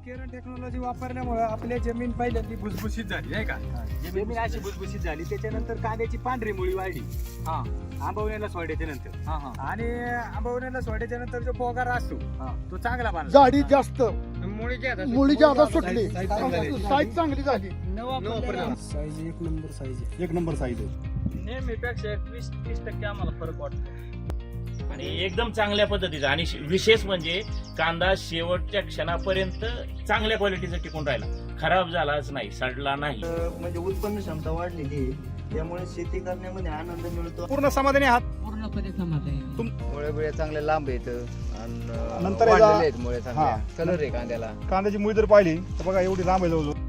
Keran technology वापरल्यामुळे आपल्या जमीन पहिल्यांदा भुसभुशीत झाली नाही का. जमीन अशी भुसभुशीत झाली, त्याच्यानंतर कांद्याची पांढरी मुळी वाढली. आंबवण्याला सोडायच्या नंतर आणि आंबवण्याला सोडायच्या नंतर जो पोगार असतो तो चांगला बनला. जाडी जास्त, मुळी जादा सुटली, साईज चांगली झाली. साईज एक नंबर साईज आहे. एक नंबर साईज आहे. नेहमीपेक्षा 20-30% आम्हाला फरक वाटतो आणि एकदम चांगल्या पद्धतीचा. आणि विशेष म्हणजे कांदा शेवटच्या क्षणापर्यंत चांगल्या क्वालिटीचा टिकून राहिला, खराब झालाच नाही, सडला नाही. म्हणजे उत्पन्न क्षमता वाढलेली आहे, त्यामुळे शेती करण्यामध्ये आनंद मिळतो. पूर्ण समाधानी आहात. पूर्णपणे समाधानी. मुळे चांगले लांब आहेत आणि नंतर वाढलेले आहेत मुळे चांगले. हा. कलर आहे कांद्याला. कांद्याची मुळी जर पाहिली तर बघा एवढी लांब आहे जवळजवळ.